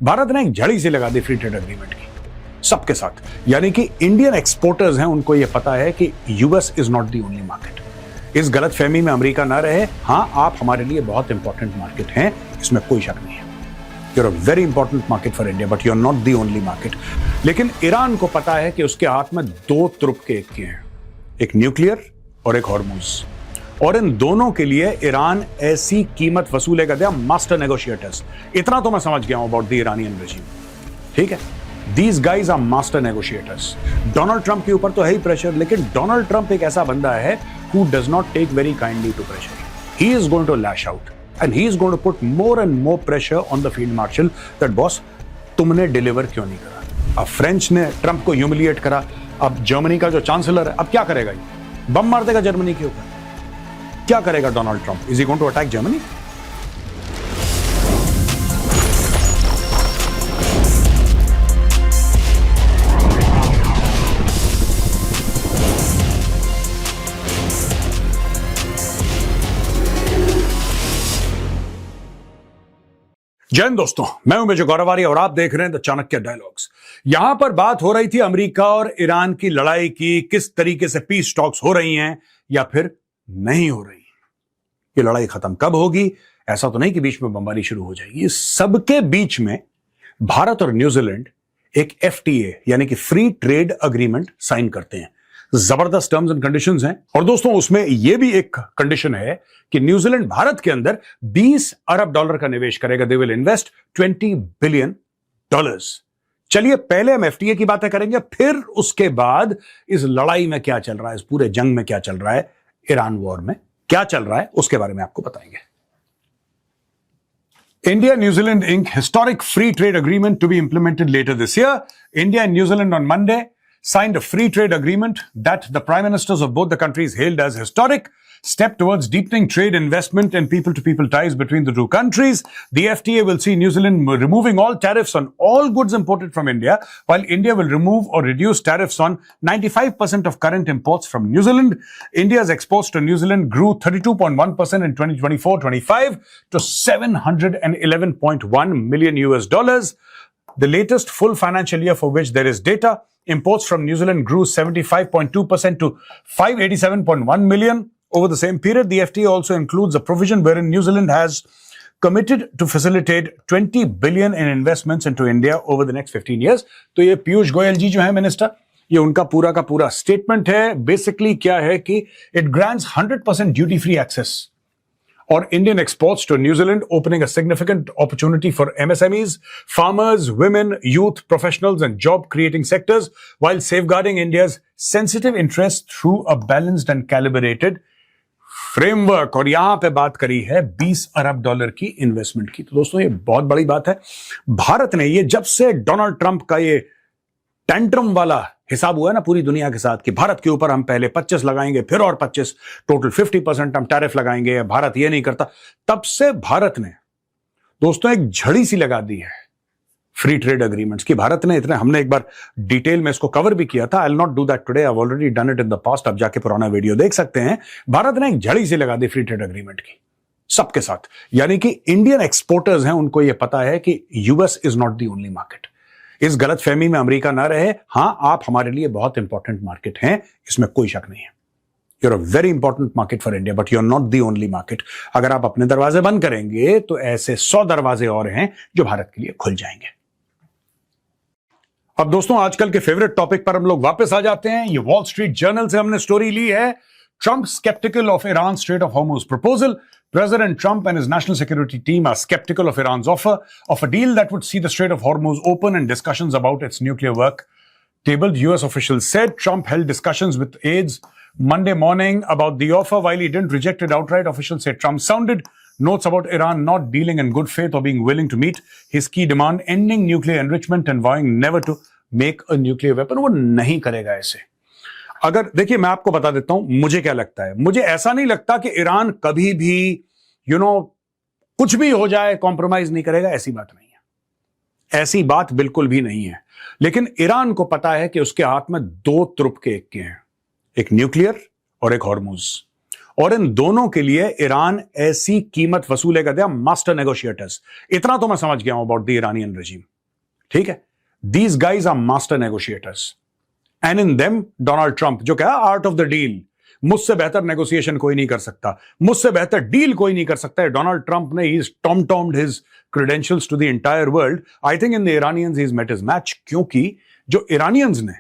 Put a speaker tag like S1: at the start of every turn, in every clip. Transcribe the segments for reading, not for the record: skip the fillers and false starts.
S1: भारत ने एक झड़ी से लगा दी फ्री ट्रेड एग्रीमेंट की सबके साथ, यानी कि इंडियन एक्सपोर्टर्स हैं उनको यह पता है कि US is not the only market. इस गलत फहमी में अमेरिका ना रहे, हां आप हमारे लिए बहुत इंपॉर्टेंट मार्केट हैं, इसमें कोई शक नहीं है। You're a very important market for India but you are not the only market. लेकिन ईरान को पता है कि उसके हाथ में दो तुर्प के एक हैं, एक न्यूक्लियर और एक हॉर्मुज, और इन दोनों के लिए ईरान ऐसी कीमत वसूलेगा, दे आर मास्टर नेगोशिएटर्स। इतना तो मैं समझ गया हूं अबाउट द ईरानियन रेजिम, ठीक है। These guys are master negotiators. Donald Trump के ऊपर तो है ही प्रेशर, लेकिन डोनाल्ड ट्रंप एक ऐसा बंदा है who does not take very kindly to pressure. He is going to lash out and he is going to put more and more pressure on the field marshal that boss तुमने deliver क्यों नहीं करा। अब French ने Trump को humiliate करा, अब Germany का जो चांसलर है अब क्या करेगा, ये बम मार देगा जर्मनी के ऊपर। क्या करेगा Donald Trump? Is he going to attack Germany? जय हिंद दोस्तों, मैं हूं मेजर गौरवारी और आप देख रहे हैं द चाणक्य डायलॉग्स। यहां पर बात हो रही थी अमेरिका और ईरान की लड़ाई की, किस तरीके से पीस टॉक्स हो रही हैं या फिर नहीं हो रही। ये लड़ाई खत्म कब होगी? ऐसा तो नहीं कि बीच में बमबारी शुरू हो जाएगी। इस सबके बीच में भारत और न्यूजीलैंड एक एफटीए यानी कि फ्री ट्रेड अग्रीमेंट साइन करते हैं। जबरदस्त टर्म्स एंड कंडीशंस हैं, और दोस्तों उसमें यह भी एक कंडीशन है कि न्यूजीलैंड भारत के अंदर 20 अरब डॉलर का निवेश करेगा। They will invest 20 billion dollars. चलिए पहले हम एफटीए की बातें करेंगे, फिर उसके बाद इस लड़ाई में क्या चल रहा है, इस पूरे जंग में क्या चल रहा है, ईरान वॉर में क्या चल रहा है, उसके बारे में आपको बताएंगे। India New Zealand Inc. historic free trade agreement to be implemented later this year. India and New Zealand on Monday signed a free trade agreement that the prime ministers of both the countries hailed as historic step towards deepening trade, investment and people-to-people ties between the two countries. The FTA will see New Zealand removing all tariffs on all goods imported from India, while India will remove or reduce tariffs on 95% of current imports from New Zealand. India's exports to New Zealand grew 32.1% in 2024-25 to $711.1 million US. The latest full financial year for which there is data, imports from New Zealand grew 75.2% to 587.1 million. Over the same period, the FTA also includes a provision wherein New Zealand has committed to facilitate 20 billion in investments into India over the next 15 years. तो ये पीयूष गोयल जी जो है minister, ये उनका पूरा का पूरा statement है। बेसिकली क्या है कि it grants 100% duty free access or Indian exports to New Zealand, opening a significant opportunity for MSMEs, farmers, women, youth, professionals and job creating sectors, while safeguarding India's sensitive interests through a balanced and calibrated framework. और यहां पे बात करी है 20 अरब dollar की investment की। तो दोस्तों ये बहुत बड़ी बात है। भारत ने, ये जब से डोनाल्ड ट्रंप का ये टेंट्रम वाला हिसाब हुआ है ना पूरी दुनिया के साथ कि भारत के ऊपर हम पहले 25 लगाएंगे फिर और 25, टोटल 50% हम टैरिफ लगाएंगे, भारत ये नहीं करता, तब से भारत ने दोस्तों एक झड़ी सी लगा दी है फ्री ट्रेड अग्रीमेंट्स की। भारत ने इतने, हमने एक बार डिटेल में इसको कवर भी किया था। I will not do that today, I have already done it in the past. आप जाके पुराना वीडियो देख सकते हैं। भारत ने एक झड़ी सी लगा दी फ्री ट्रेड अग्रीमेंट की सबके साथ, यानी कि इंडियन एक्सपोर्टर्स हैं उनको यह पता है कि US is not the only market. इस गलत फहमी में अमेरिका ना रहे, हां आप हमारे लिए बहुत इंपॉर्टेंट मार्केट हैं, इसमें कोई शक नहीं है। You're a very important market for India but you are not the only market. अगर आप अपने दरवाजे बंद करेंगे तो ऐसे 100 दरवाजे और हैं जो भारत के लिए खुल जाएंगे। अब दोस्तों आजकल के फेवरेट टॉपिक पर हम लोग वापस आ जाते हैं। ये वॉल स्ट्रीट जर्नल से हमने स्टोरी ली है। Trump skeptical of Iran's Strait of Hormuz proposal. President Trump and his national security team are skeptical of Iran's offer of a deal that would see the Strait of Hormuz open and discussions about its nuclear work tabled. US officials said Trump held discussions with aides Monday morning about the offer. While he didn't reject it outright, officials said Trump sounded notes about Iran not dealing in good faith or being willing to meet his key demand, ending nuclear enrichment and vowing never to make a nuclear weapon. वो नहीं करेगा ऐसे। अगर देखिए मैं आपको बता देता हूं मुझे क्या लगता है। मुझे ऐसा नहीं लगता कि ईरान कभी भी कुछ भी हो जाए कॉम्प्रोमाइज नहीं करेगा, ऐसी बात नहीं है, ऐसी बात बिल्कुल भी नहीं है। लेकिन ईरान को पता है कि उसके हाथ में दो तुर्प के एक हैं, एक न्यूक्लियर और एक हॉर्मुज, और इन दोनों के लिए ईरान ऐसी कीमत वसूलेगा, दे आर मास्टर नेगोशिएटर्स। इतना तो मैं समझ गया हूं अबाउट द इरानियन रेजिम, ठीक है। These guys are master negotiators and in them Donald Trump, जो क्या आर्ट ऑफ द डील, मुझसे बेहतर नेगोशिएशन कोई नहीं कर सकता, मुझसे बेहतर डील कोई नहीं कर सकता है। डोनाल्ड ट्रंप ने ही टॉम-टॉम्ड his credentials to the entire world. I think in the Iranians he's met his match, क्योंकि जो इरानियंस ने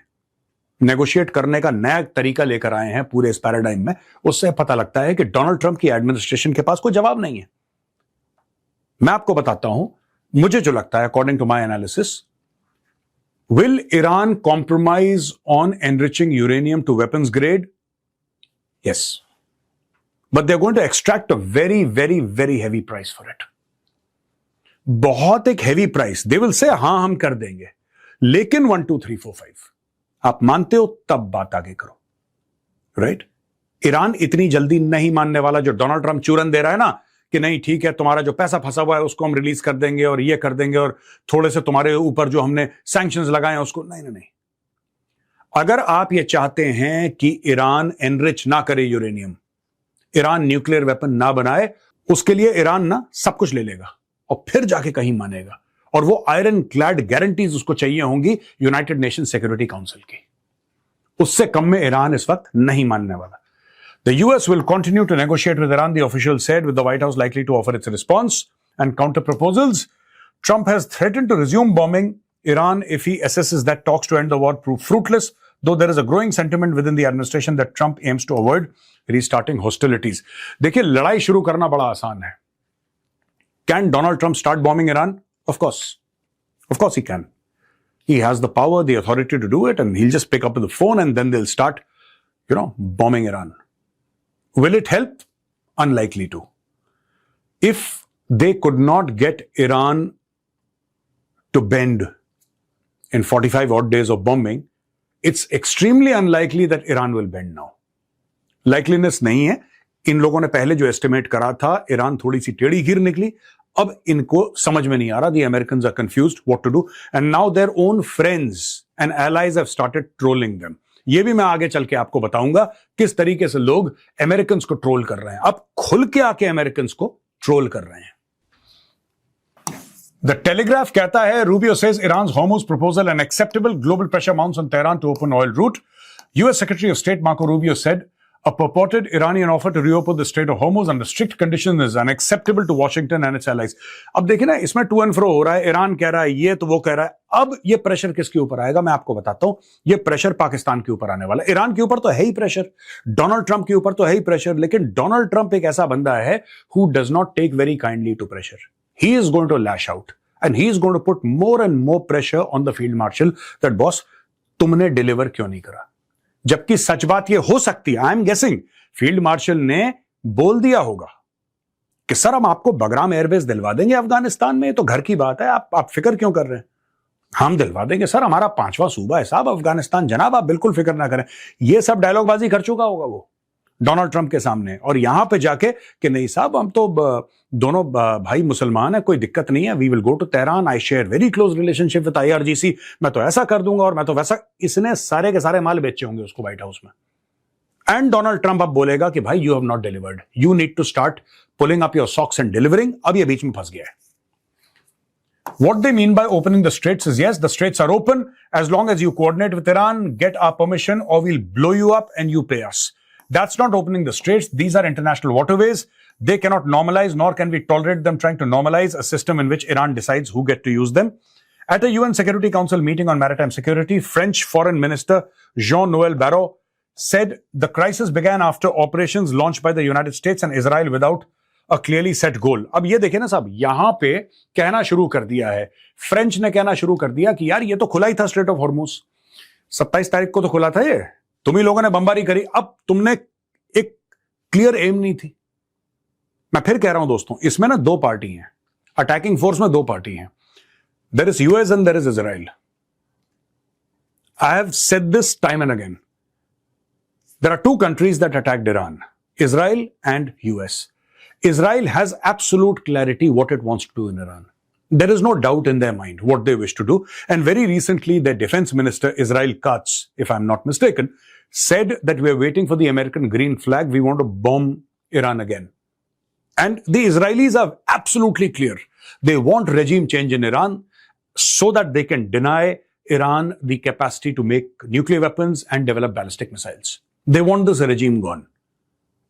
S1: नेगोशिएट करने का नया तरीका लेकर आए हैं पूरे इस पैराडाइम में, उससे पता लगता है कि डोनाल्ड ट्रंप की एडमिनिस्ट्रेशन के पास कोई जवाब नहीं है। मैं आपको बताता हूं, मुझे जो लगता है according to my analysis, will Iran compromise on enriching uranium to weapons grade? Yes. But they're going to extract a very, very, very heavy price for it. बहुत एक heavy price. They will say हां हम कर देंगे, लेकिन 1 2 3 4 5 आप मानते हो तब बात आगे करो, राइट? ईरान इतनी जल्दी नहीं मानने वाला। जो डोनाल्ड ट्रंप चूरन दे रहा है ना कि नहीं ठीक है, तुम्हारा जो पैसा फंसा हुआ है उसको हम रिलीज कर देंगे और ये कर देंगे और थोड़े से तुम्हारे ऊपर जो हमने सैंक्शंस लगाए हैं उसको, नहीं नहीं नहीं। अगर आप ये चाहते हैं कि ईरान एनरिच ना करे यूरेनियम, ईरान न्यूक्लियर वेपन ना बनाए, उसके लिए ईरान ना सब कुछ ले लेगा और फिर जाके कहीं मानेगा। और वो आयरन क्लैड गारंटीज उसको चाहिए होंगी यूनाइटेड नेशन सिक्योरिटी काउंसिल की। उससे कम में ईरान इस वक्त नहीं मानने वाला। The US will continue to negotiate with Iran, the official said, with the White House likely to offer its response and counter proposals. Trump has threatened to resume bombing Iran if he assesses that talks to end the war prove fruitless, though there is a growing sentiment within the administration that Trump aims to avoid restarting hostilities. देखिए, लड़ाई शुरू करना बड़ा आसान है। Can Donald Trump start bombing Iran? Of course. Of course he can. He has the power, the authority to do it, and he'll just pick up the phone and then they'll start, bombing Iran. Will it help? Unlikely to. If they could not get Iran to bend in 45 odd days of bombing, it's extremely unlikely that Iran will bend now. Likeliness नहीं है। इन लोगों ने पहले जो estimate करा था, Iran थोड़ी सी टेढ़ी गिर निकली। अब इनको समझ में नहीं आ रहा। The Americans are confused what to do, and now their own friends and allies have started trolling them. ये भी मैं आगे चल के आपको बताऊंगा किस तरीके से लोग अमेरिकन्स को ट्रोल कर रहे हैं। अब खुल के आके अमेरिकन्स को ट्रोल कर रहे हैं। The Telegraph कहता है, Rubio says Iran's Hormuz proposal unacceptable. Global pressure mounts on Tehran to open oil route. U.S. Secretary of State Marco Rubio said a purported Iranian offer to reopen the Strait of Hormuz under strict conditions is unacceptable to Washington and its allies. अब देखिए ना, इसमें to and fro हो रहा है। Iran कह रहा है ये, तो वो कह रहा है। अब ये प्रेशर किसके ऊपर आएगा मैं आपको बताता हूं। ये प्रेशर पाकिस्तान के ऊपर आने वाला है। ईरान के ऊपर तो है ही प्रेशर, डोनाल्ड ट्रंप के ऊपर तो है ही प्रेशर, लेकिन डोनाल्ड ट्रंप एक ऐसा बंदा है who does not take very kindly to pressure. He is going to lash out and he is going to put more and more pressure on the field marshal that boss तुमने deliver क्यों नहीं करा। जबकि सच बात ये हो सकती है, I am guessing, field marshal ने बोल दिया होगा कि सर हम आपको बगराम एयरबेस दिलवा देंगे अफगानिस्तान में, तो घर की बात है, आप फिक्र क्यों कर रहे हैं, हम दिलवा देंगे सर, हमारा 5वां सूबा है साहब अफगानिस्तान, जनाब आप बिल्कुल फिक्र ना करें। ये सब डायलॉगबाजी कर चुका होगा वो डोनाल्ड ट्रंप के सामने, और यहां पे जाके कि नहीं साहब हम तो दोनों भाई मुसलमान है, कोई दिक्कत नहीं है, we will go to Tehran, I share very close relationship with IRGC, मैं तो ऐसा कर दूंगा और मैं तो वैसा। इसने सारे के सारे माल बेचे होंगे उसको व्हाइट हाउस में। एंड डोनाल्ड ट्रंप अब बोलेगा कि भाई you have not delivered, you need to start pulling up your socks and delivering. अब ये बीच में फंस गया है। What they mean by opening the straits is, yes, the straits are open as long as you coordinate with Iran, get our permission, or we'll blow you up and you pay us. That's not opening the straits. These are international waterways. They cannot normalize, nor can we tolerate them trying to normalize a system in which Iran decides who get to use them. At a UN Security Council meeting on maritime security, French Foreign Minister Jean-Noël Barrot said the crisis began after operations launched by the United States and Israel without a clearly set goal. अब ये देखें ना साहब, यहां पे कहना शुरू कर दिया है, फ्रेंच ने कहना शुरू कर दिया कि यार ये तो खुला ही था स्ट्रेट ऑफ हॉर्मुज, 27 तारीख को तो खुला था ये, तुम ही लोगों ने बमबारी करी, अब तुमने एक क्लियर एम नहीं थी। मैं फिर कह रहा हूं दोस्तों, इसमें ना दो पार्टी हैं, अटैकिंग फोर्स में दो पार्टी हैं, there is US and there is Israel. I have said this time and again, there are two countries that attacked Iran, Israel and US. Israel has absolute clarity what it wants to do in Iran. There is no doubt in their mind what they wish to do. And very recently, their defense minister, Israel Katz, if I'm not mistaken, said that we're waiting for the American green flag. We want to bomb Iran again. And the Israelis are absolutely clear. They want regime change in Iran so that they can deny Iran the capacity to make nuclear weapons and develop ballistic missiles. They want this regime gone.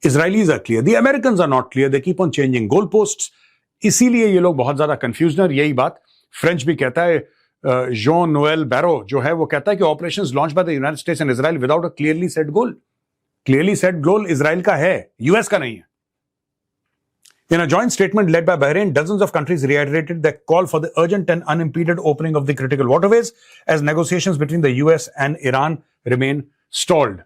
S1: Israelis are clear. The Americans are not clear. They keep on changing goalposts. इसीलिए ये लोग बहुत ज्यादा confusion है। यही बात French भी कहता है, जॉन नोएल बैरो जो है वो कहता है कि operations launch by the United states and Israel without a clearly set goal. Clearly set goal Israel का है, यूएस का नहीं है। In a joint statement led by Bahrain, dozens of countries reiterated their call for the urgent and unimpeded opening of the critical waterways as negotiations between the US and Iran remain stalled.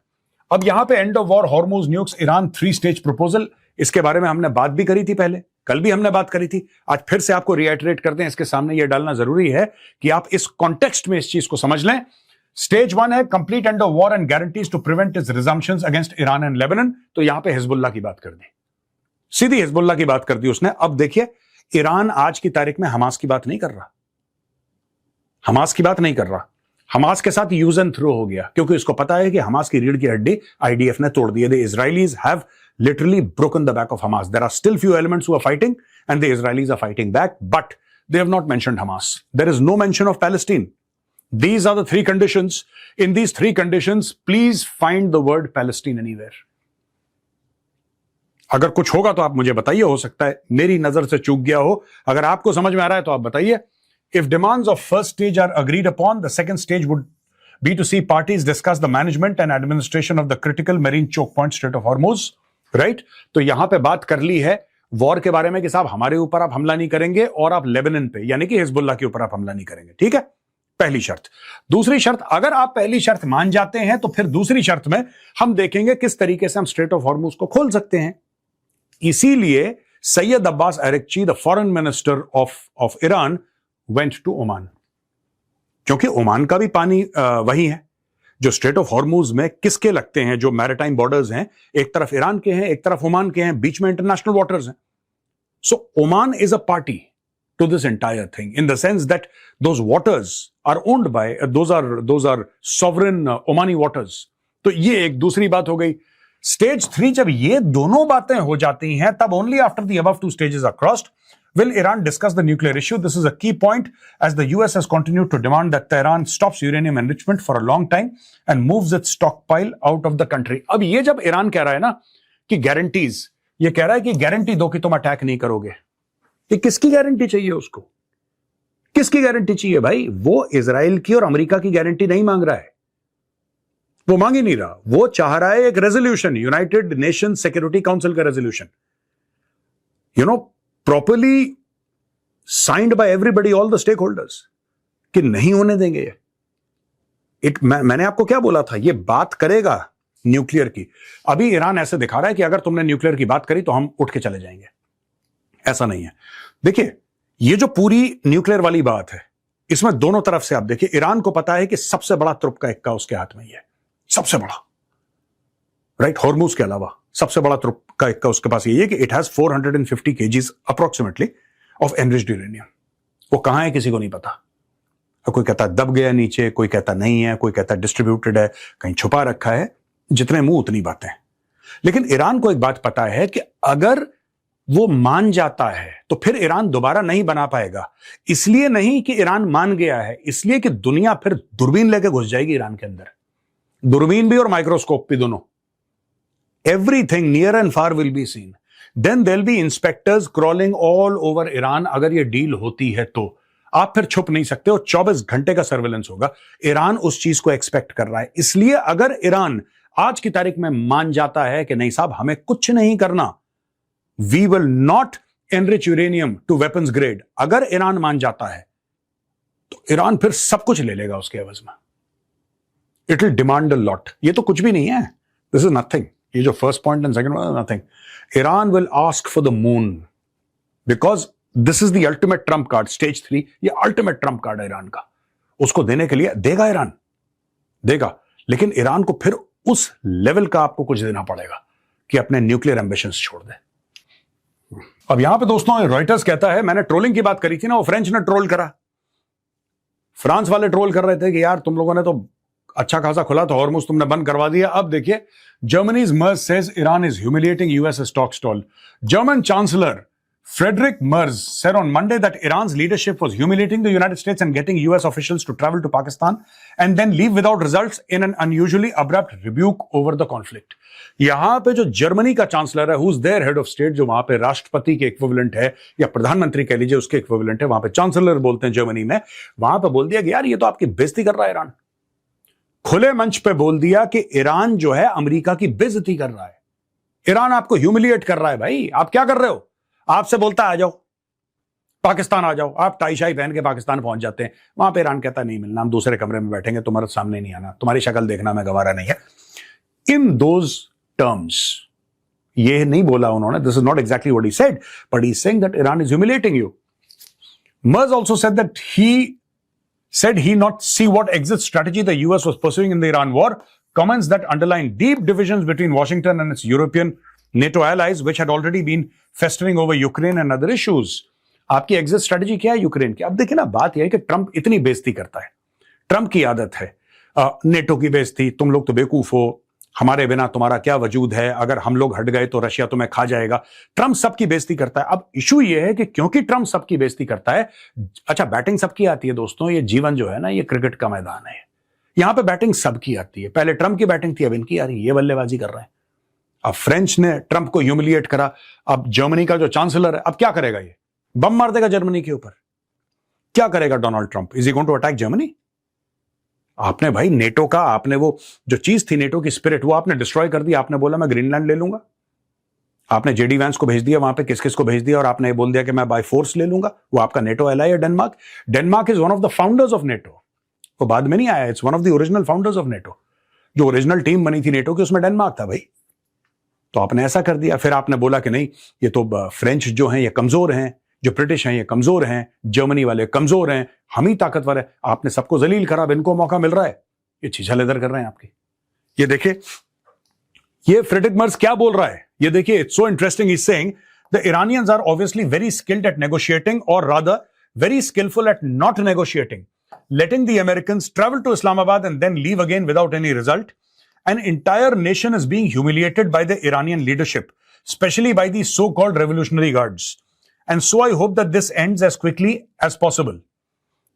S1: अब यहां पे and of war Hormuz nukes Iran 3-stage proposal, इसके बारे में हमने बात भी करी थी पहले, कल भी हमने बात करी थी, आज फिर से आपको रिएटरेट करते हैं। इसके सामने यह डालना जरूरी है कि आप इस कॉन्टेक्स्ट में इस चीज को समझ लें। स्टेज 1 है complete end of war and guarantees to prevent its resumptions against Iran and Lebanon. तो यहां पे हिजबुल्लाह की बात कर दी, सीधी हिजबुल्लाह की बात कर दी उसने। अब देखिए, ईरान आज की तारीख में हमास की बात नहीं कर रहा, हमास की बात नहीं कर रहा। हमास के साथ यूज एंड थ्रो हो गया, क्योंकि उसको पता है कि हमास की रीढ़ की हड्डी आईडीएफ ने तोड़ दी है। The Israelis have literally broken the back of Hamas. There are still few elements who are fighting, and the Israelis are fighting back, but they have not mentioned Hamas. There is no mention of Palestine. These are the 3 conditions. In these 3 conditions, please find the word Palestine anywhere. अगर कुछ होगा तो आप मुझे बताइए, हो सकता है मेरी नजर से चूक गया हो। अगर आपको समझ में आ रहा है तो आप बताइए। If demands of first stage are agreed upon, the second stage would be to see parties discuss the management and administration of the critical marine choke point Strait of Hormuz. Right तो यहां पे बात कर ली है war के बारे में कि साहब हमारे ऊपर आप हमला नहीं करेंगे और आप लेबनान पे यानी कि हिजबुल्लाह के ऊपर आप हमला नहीं करेंगे। ठीक है, पहली शर्त। दूसरी शर्त, अगर आप पहली शर्त मान जाते हैं तो फिर दूसरी शर्त में हम देखेंगे किस तरीके से हम स्ट्रेट ऑफ हॉर्मुज को खोल सकते हैं। इसीलिए Seyed Abbas Araghchi, the foreign minister of Iran, went to Oman, क्योंकि ओमान का भी पानी वही है जो स्ट्रेट ऑफ हॉर्मुज में किसके लगते हैं, जो मैरिटाइम बॉर्डर्स हैं, एक तरफ ईरान के हैं, एक तरफ ओमान के हैं, बीच में इंटरनेशनल वाटर्स हैं। So Oman is a party to this entire thing in the sense that those waters are owned by those are sovereign Omani waters. तो ये एक दूसरी बात हो गई। स्टेज 3, जब ये दोनों बातें हो जाती हैं, तब only after the above 2 stages are crossed will Iran discuss the nuclear issue. This is a key point as the US has continued to demand that Tehran stops uranium enrichment for a long time and moves its stockpile out of the country. अब ये जब Iran कह रहा है ना कि guarantees, ये कह रहा है कि गारंटी दो कि तुम अटैक नहीं करोगे, ये किसकी गारंटी चाहिए उसको? किसकी गारंटी चाहिए भाई? वो इजराइल की और अमेरिका की गारंटी नहीं मांग रहा है, वो मांग ही नहीं रहा। वो चाह रहा है एक resolution, United nation security council का resolution, properly signed by everybody, all the stakeholders, कि नहीं होने देंगे ये। मैंने आपको क्या बोला था, ये बात करेगा न्यूक्लियर की। अभी ईरान ऐसे दिखा रहा है कि अगर तुमने न्यूक्लियर की बात करी तो हम उठ के चले जाएंगे, ऐसा नहीं है। देखिए, ये जो पूरी न्यूक्लियर वाली बात है, इसमें दोनों तरफ से आप देखिए, ईरान को पता है कि सबसे बड़ा तुर्क का इक्का उसके हाथ में ही है, सबसे बड़ा, राइट, हॉर्मुज के अलावा सबसे बड़ा तुर्क का इक्का उसके पास ये है कि it has 450 kgs approximately of enriched uranium. वो कहां है किसी को नहीं पता। कोई कहता दब गया नीचे, कोई कहता नहीं है, कोई कहता डिस्ट्रीब्यूटेड है, कहीं छुपा रखा है। जितने मुंह उतनी बातें। लेकिन ईरान को एक बात पता है कि अगर वो मान जाता है तो फिर ईरान दोबारा नहीं बना पाएगा। इसलिए नहीं कि ईरान मान गया है, इसलिए कि दुनिया फिर दूरबीन लेके घुस जाएगी ईरान के अंदर, दूरबीन भी और माइक्रोस्कोप भी दोनों। Everything near and far will be seen. Then there'll be inspectors crawling all over Iran. अगर ये डील होती है तो आप फिर छुप नहीं सकते और 24 घंटे का सर्वेलेंस होगा। ईरान उस चीज को एक्सपेक्ट कर रहा है। इसलिए अगर ईरान आज की तारीख में मान जाता है कि नहीं साहब हमें कुछ नहीं करना, we will not enrich uranium to weapons grade, अगर ईरान मान जाता है तो ईरान फिर सब कुछ ले लेगा उसके एवज में। It will demand a lot. ये तो कुछ भी नहीं है, दिस इज नथिंग। ये जो first point and second point, nothing. Iran will ask for the moon because this is the ultimate Trump card. Stage 3 ये अल्टीमेट ट्रम्प कार्ड है ईरान का। उसको देने के लिए देगा ईरान, देगा, लेकिन ईरान को फिर उस लेवल का आपको कुछ देना पड़ेगा कि अपने न्यूक्लियर एम्बिशंस छोड़ दे। अब यहां पे दोस्तों रॉयटर्स कहता है, मैंने ट्रोलिंग की बात करी थी ना, वो फ्रेंच ने ट्रोल करा। फ्रांस वाले ट्रोल कर रहे थे कि यार तुम लोगों ने तो अच्छा खासा खुला था, हॉर्मुज तुमने बंद करवा दिया। अब देखिए, Germany's merge says Iran is humiliating US as talk stall. German Chancellor Friedrich Merz said on Monday that Iran's leadership was humiliating the United States and getting US officials to travel to Pakistan and then leave without results in an unusually abrupt rebuke over the conflict. यहां पे जो Germany का chancellor है, who is their head of state, जो वहां पे राष्ट्रपति के इक्विवेलेंट है या प्रधानमंत्री कह लीजिए उसके इक्विवेलेंट है, वहां पे चांसलर बोलते हैं जर्मनी में, वहां पे बोल दिया कि यार ये तो आपकी बेइज्जती कर रहा है ईरान। खुले मंच पे बोल दिया कि ईरान जो है अमेरिका की बेइज्जती कर रहा है, ईरान आपको ह्यूमिलिएट कर रहा है। भाई आप क्या कर रहे हो? आपसे बोलता है आ जाओ पाकिस्तान आ जाओ, आप टाई शाई पहन के पाकिस्तान पहुंच जाते हैं, वहां पे ईरान कहता नहीं मिलना, हम दूसरे कमरे में बैठेंगे, तुम्हारे सामने नहीं आना, तुम्हारी शक्ल देखना मैं गवारा नहीं है। इन दोज टर्म्स ये नहीं बोला उन्होंने, this is not exactly what he said, but he is saying that Iran is humiliating you. Merz also said that he not see what exit strategy the US was pursuing in the Iran war, comments that underline deep divisions between Washington and its European NATO allies, which had already been festering over Ukraine and other issues. आपकी exit strategy क्या है Ukraine की? अब देखिए ना, बात यह है कि ट्रंप इतनी बेइज्जती करता है, ट्रंप की आदत है नेटो की बेइज्जती, तुम लोग तो बेवकूफ हो, हमारे बिना तुम्हारा क्या वजूद है, अगर हम लोग हट गए तो रशिया तुम्हें खा जाएगा। ट्रंप सबकी बेइज्जती करता है। अब इशू ये है कि क्योंकि ट्रंप सबकी बेइज्जती करता है, अच्छा बैटिंग सबकी आती है दोस्तों, ये जीवन जो है ना ये क्रिकेट का मैदान है, यहां पे बैटिंग सबकी आती है। पहले ट्रंप की बैटिंग थी, अब इनकी आ रही है, ये बल्लेबाजी कर रहे हैं। अब फ्रेंच ने ट्रंप को ह्यूमिलिएट करा, अब जर्मनी का जो चांसलर है अब क्या करेगा? ये बम मार देगा जर्मनी के ऊपर। क्या करेगा Donald Trump? Is he going to attack Germany? आपने भाई नेटो का, आपने वो जो चीज थी नेटो की स्पिरिट, वो आपने डिस्ट्रॉय कर दी। आपने बोला मैं ग्रीनलैंड ले लूंगा, आपने जेडी वैंस को भेज दिया वहां पे, किस किस को भेज दिया, और आपने बोल दिया कि मैं बाय फोर्स ले लूंगा। वो आपका नेटो एलाई है Denmark. Denmark is one of the founders of NATO, वो बाद में नहीं आया, it's one of the original founders of NATO. जो ओरिजिनल टीम बनी थी नेटो की उसमें डेनमार्क था भाई। तो आपने ऐसा कर दिया। फिर आपने बोला कि नहीं ये तो फ्रेंच जो हैं ये कमजोर हैं, जो ब्रिटिश हैं ये कमजोर हैं, जर्मनी वाले कमजोर हैं, हम ही ताकतवर है। आपने सबको जलील करा, अब इनको मौका मिल रहा है, ये छीछा लेदर कर रहे हैं आपकी। ये देखिए ये फ्रेडरिक मर्ज क्या बोल रहा है, ये देखिए, it's so interesting. He is saying the Iranians are obviously very skilled at negotiating, और rather very skillful at not negotiating, letting the Americans travel to Islamabad and then leave again without any result. An entire nation is being humiliated by the Iranian leadership, especially by the so-called Revolutionary Guards. And so I hope that this ends as quickly as possible.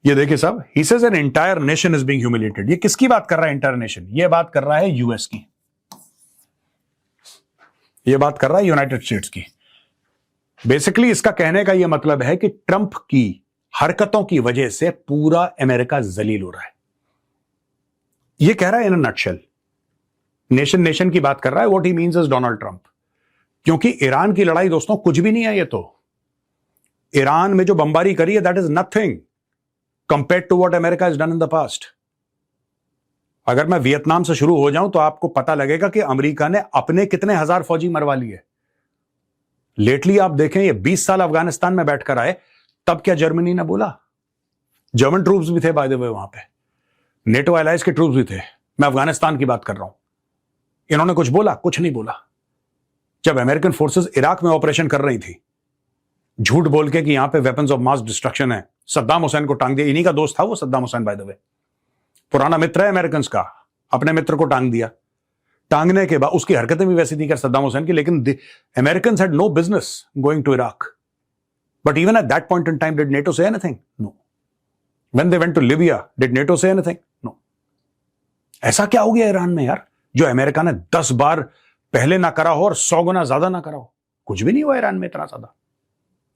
S1: ये देखिए साहब, he says an entire nation is being humiliated. ये किसकी बात कर रहा है entire nation? ये बात कर रहा है यूएस की, ये बात कर रहा है यूनाइटेड स्टेट्स की। बेसिकली इसका कहने का यह मतलब है कि ट्रंप की हरकतों की वजह से पूरा अमेरिका जलील हो रहा है। यह कह रहा है इन अ नटशेल, नेशन की बात कर रहा है। What he means is Donald Trump, क्योंकि ईरान की लड़ाई दोस्तों कुछ भी नहीं है। ये तो ईरान में जो बमबारी करी है that is nothing compared to what America has done in the past. अगर मैं वियतनाम से शुरू हो जाऊं तो आपको पता लगेगा कि अमेरिका ने अपने कितने हजार फौजी मरवा लिए। लेटली आप देखें, ये 20 साल अफगानिस्तान में बैठकर आए, तब क्या जर्मनी ने बोला? जर्मन ट्रूप्स भी थे बाय द वे वहां पे, नेटो एलाइज के ट्रूप्स भी थे। मैं अफगानिस्तान की बात कर रहा हूं। इन्होंने कुछ बोला? कुछ नहीं बोला। जब अमेरिकन फोर्सेस इराक में ऑपरेशन कर रही थी, झूठ बोल के कि यहां पे वेपन्स ऑफ मास डिस्ट्रक्शन है, सद्दाम हुसैन को टांग दिया। इन्हीं का दोस्त था वो Saddam Hussain, by the way पुराना मित्र है अमेरिकन का, अपने मित्र को टांग दिया। टांगने के बाद उसकी हरकतें भी वैसी थी कर सद्दाम हुसैन की, लेकिन American had no business going to Iraq. But even at that point in time, did NATO say anything? No. When they went to Libya, did NATO say anything? No. ऐसा क्या हो गया ईरान में यार, जो America ने 10 बार पहले ना करा हो और 100 गुना ज्यादा ना करा हो? कुछ भी नहीं हुआ ईरान में इतना ज्यादा।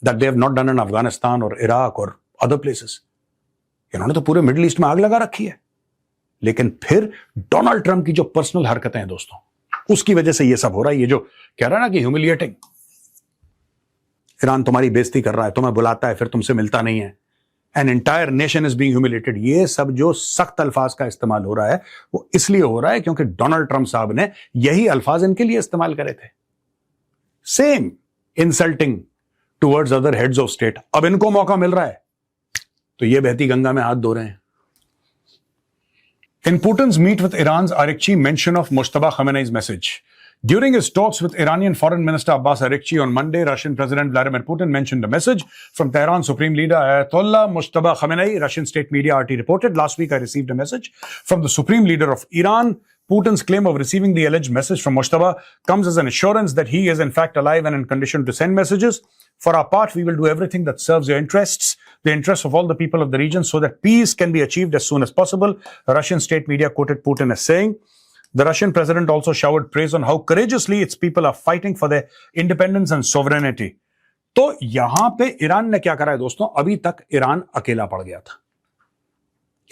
S1: That they have not done in Afghanistan और इराक और other places. इन्होंने तो पूरे मिडिल ईस्ट में आग लगा रखी है। लेकिन फिर डोनाल्ड ट्रंप की जो पर्सनल हरकतें हैं दोस्तों, उसकी वजह से ये सब हो रहा है। ये जो कह रहा है ना कि ह्यूमिलिएटिंग, ईरान तुम्हारी बेइज्जती कर रहा है, तुम्हें बुलाता है फिर तुमसे मिलता नहीं है, an entire nation is being humiliated. ये सब जो सख्त अल्फाज का इस्तेमाल हो रहा है वो इसलिए हो रहा है क्योंकि डोनाल्ड ट्रंप साहब ने यही अल्फाज इनके लिए इस्तेमाल करे थे। Same insulting towards other heads of state. अब इनको मौका मिल रहा है तो ये बहती गंगा में हाथ धो रहे हैं। In Putin's meet with Iran's Arakchi mention of Mujtaba Khamenei's message. During his talks with Iranian Foreign Minister Abbas Araghchi on Monday, Russian President Vladimir Putin mentioned a message from Tehran Supreme Leader Ayatollah Mujtaba Khamenei. Russian state media RT reported, last week I received a message from the Supreme Leader of Iran. Putin's claim of receiving the alleged message from Mujtaba comes as an assurance that he is in fact alive and in condition to send messages. For our part, we will do everything that serves your interests, the interests of all the people of the region, so that peace can be achieved as soon as possible. Russian state media quoted Putin as saying. The Russian president also showered praise on how courageously its people are fighting for their independence and sovereignty. तो यहां पे Iran ने क्या करा है दोस्तों, अभी तक ईरान अकेला पड़ गया था.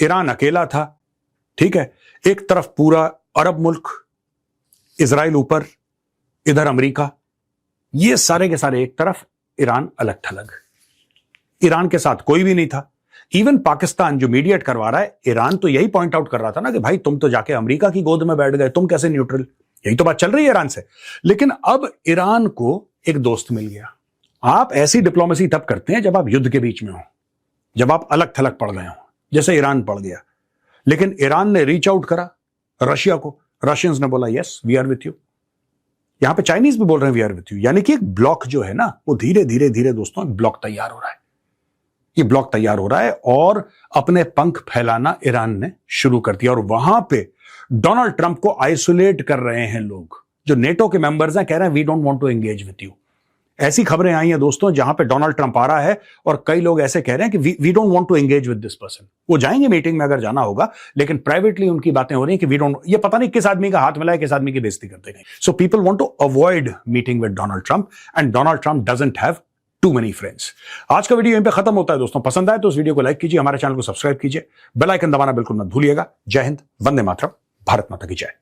S1: ईरान अकेला था, ठीक है. एक तरफ पूरा अरब मुल्क, इजराइल ऊपर, इधर अमेरिका, ये सारे के सारे एक तरफ, ईरान अलग थलग. ईरान के साथ कोई भी नहीं था. इवन पाकिस्तान जो मीडिएट करवा रहा है, ईरान तो यही पॉइंट आउट कर रहा था ना कि भाई तुम तो जाके अमेरिका की गोद में बैठ गए, तुम कैसे न्यूट्रल. यही तो बात चल रही है ईरान से. लेकिन अब ईरान को एक दोस्त मिल गया. आप ऐसी डिप्लोमेसी तब करते हैं जब आप युद्ध के बीच में हो, जब आप अलग थलग पड़ गए हो, जैसे ईरान पड़ गया. लेकिन ईरान ने रीच आउट करा रशिया को. रशियंस ने बोला yes we are with you. यहां पे चाइनीज भी बोल रहे हैं वी आर विथ यू. यानी कि एक ब्लॉक जो है ना, वो धीरे धीरे धीरे दोस्तों ब्लॉक तैयार हो रहा है. ये ब्लॉक तैयार हो रहा है और अपने पंख फैलाना ईरान ने शुरू कर दिया. और वहां पे डोनाल्ड ट्रंप को आइसोलेट कर रहे हैं लोग जो नेटो के मेंबर्स हैं. कह रहे हैं we don't want to engage with you. ऐसी खबरें आई हैं दोस्तों जहां पे डोनाल्ड ट्रंप आ रहा है और कई लोग ऐसे कह रहे हैं कि we don't want to engage with this person. वो जाएंगे मीटिंग में अगर जाना होगा, लेकिन प्राइवेटली उनकी बातें हो रही हैं कि वी डोंट. ये पता नहीं किस आदमी का हाथ मिला है, किस आदमी की बेइज्जती करते हैं. So people want to avoid meeting with Donald Trump and Donald Trump doesn't have too many friends. आज का वीडियो यहीं पे खत्म होता है दोस्तों. पसंद आए तो इस वीडियो को लाइक कीजिए, हमारे चैनल को सब्सक्राइब कीजिए, बेल आइकन दबाना बिल्कुल मत भूलिएगा. जय हिंद, वंदे मातरम, भारत माता की जय.